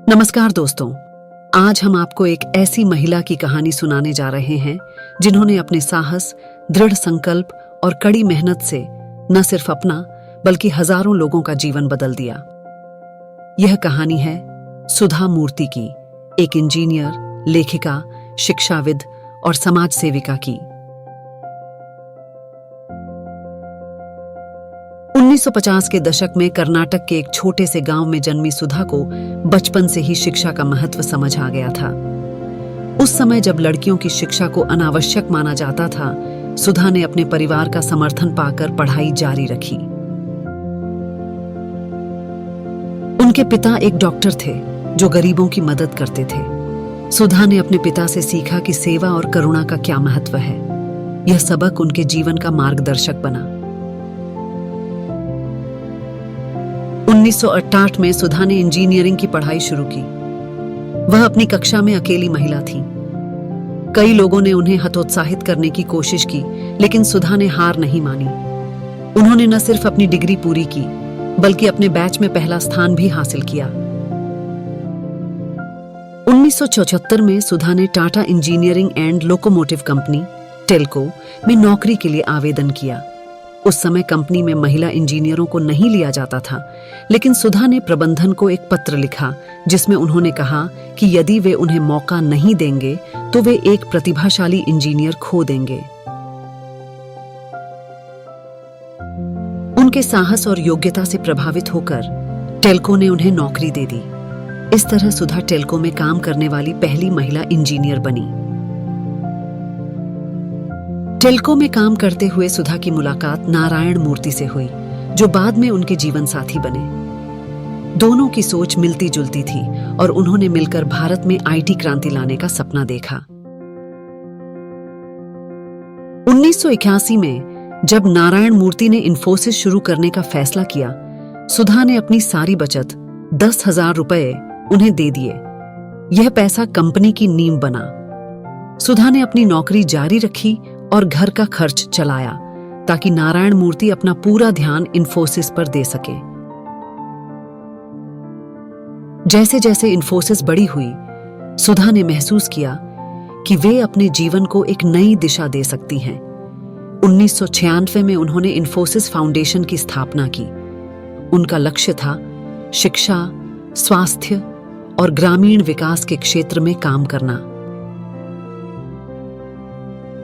नमस्कार दोस्तों, आज हम आपको एक ऐसी महिला की कहानी सुनाने जा रहे हैं जिन्होंने अपने साहस, दृढ़ संकल्प और कड़ी मेहनत से न सिर्फ अपना बल्कि हजारों लोगों का जीवन बदल दिया। यह कहानी है सुधा मूर्ति की, एक इंजीनियर, लेखिका, शिक्षाविद और समाज सेविका की। 1950 के दशक में कर्नाटक के एक छोटे से गांव में जन्मी सुधा को बचपन से ही शिक्षा का महत्व समझ आ गया था। उस समय जब लड़कियों की शिक्षा को अनावश्यक माना जाता था, सुधा ने अपने परिवार का समर्थन पाकर पढ़ाई जारी रखी। उनके पिता एक डॉक्टर थे जो गरीबों की मदद करते थे। सुधा ने अपने पिता से सीखा कि सेवा और करुणा का क्या महत्व है। यह सबक उनके जीवन का मार्गदर्शक बना। 1968 में सुधा ने इंजीनियरिंग की पढ़ाई शुरू की। वह अपनी कक्षा में अकेली महिला थी। कई लोगों ने उन्हें हतोत्साहित करने की कोशिश की, लेकिन सुधा ने हार नहीं मानी। उन्होंने न सिर्फ अपनी डिग्री पूरी की, बल्कि अपने बैच में पहला स्थान भी हासिल किया। 1974 में सुधा ने Tata engineering and locomotive company Telco में नौकरी के लिए आवेदन किया। उस समय कंपनी में महिला इंजीनियरों को नहीं लिया जाता था, लेकिन सुधा ने प्रबंधन को एक पत्र लिखा जिसमें उन्होंने कहा कि यदि वे उन्हें मौका नहीं देंगे तो वे एक प्रतिभाशाली इंजीनियर खो देंगे। उनके साहस और योग्यता से प्रभावित होकर टेल्को ने उन्हें नौकरी दे दी। इस तरह सुधा टेल्को में काम करने वाली पहली महिला इंजीनियर बनी। टेल्को में काम करते हुए सुधा की मुलाकात नारायण मूर्ति से हुई, जो बाद में उनके जीवन साथी बने। दोनों की सोच मिलती जुलती थी और उन्होंने मिलकर भारत में आईटी क्रांति लाने का सपना देखा। 1981 में जब नारायण मूर्ति ने इन्फोसिस शुरू करने का फैसला किया, सुधा ने अपनी सारी बचत 10,000 रुपए उन्हें दे दिए। यह पैसा कंपनी की नींव बना। सुधा ने अपनी नौकरी जारी रखी और घर का खर्च चलाया ताकि नारायण मूर्ति अपना पूरा ध्यान इन्फोसिस पर दे सके। जैसे जैसे इन्फोसिस बड़ी हुई, सुधा ने महसूस किया कि वे अपने जीवन को एक नई दिशा दे सकती हैं। 1996 में उन्होंने इन्फोसिस फाउंडेशन की स्थापना की। उनका लक्ष्य था शिक्षा, स्वास्थ्य और ग्रामीण विकास के क्षेत्र में काम करना।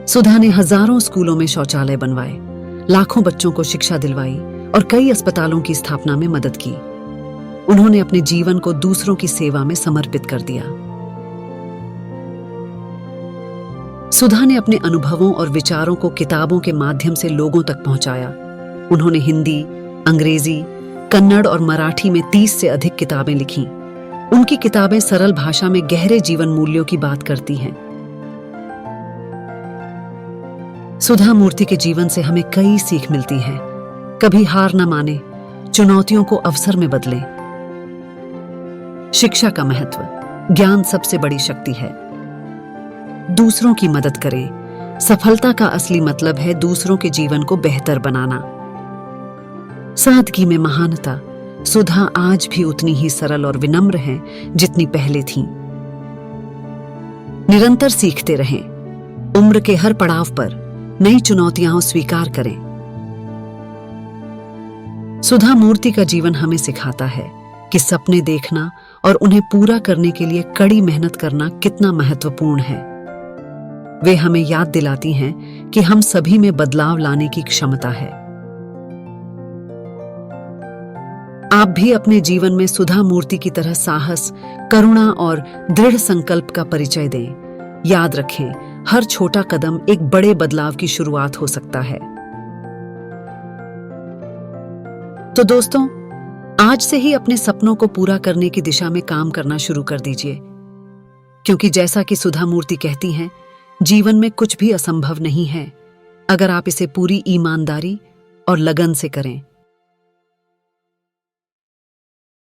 सुधा ने हजारों स्कूलों में शौचालय बनवाए, लाखों बच्चों को शिक्षा दिलवाई और कई अस्पतालों की स्थापना में मदद की। उन्होंने अपने जीवन को दूसरों की सेवा में समर्पित कर दिया। सुधा ने अपने अनुभवों और विचारों को किताबों के माध्यम से लोगों तक पहुंचाया। उन्होंने हिंदी, अंग्रेजी, कन्नड़ और मराठी में 30 से अधिक किताबें लिखीं। उनकी किताबें सरल भाषा में गहरे जीवन मूल्यों की बात करती हैं। सुधा मूर्ति के जीवन से हमें कई सीख मिलती है। कभी हार न माने, चुनौतियों को अवसर में बदलें। शिक्षा का महत्व, ज्ञान सबसे बड़ी शक्ति है। दूसरों की मदद करें। सफलता का असली मतलब है दूसरों के जीवन को बेहतर बनाना। सादगी में महानता। सुधा आज भी उतनी ही सरल और विनम्र हैं जितनी पहले थीं। निरंतर सीखते रहें। उम्र के हर पड़ाव पर नई चुनौतियां स्वीकार करें। सुधा मूर्ति का जीवन हमें सिखाता है कि सपने देखना और उन्हें पूरा करने के लिए कड़ी मेहनत करना कितना महत्वपूर्ण है। वे हमें याद दिलाती हैं कि हम सभी में बदलाव लाने की क्षमता है। आप भी अपने जीवन में सुधा मूर्ति की तरह साहस, करुणा और दृढ़ संकल्प का परिचय दें। याद रखें, हर छोटा कदम एक बड़े बदलाव की शुरुआत हो सकता है। तो दोस्तों, आज से ही अपने सपनों को पूरा करने की दिशा में काम करना शुरू कर दीजिए, क्योंकि जैसा कि सुधा मूर्ति कहती हैं, जीवन में कुछ भी असंभव नहीं है अगर आप इसे पूरी ईमानदारी और लगन से करें।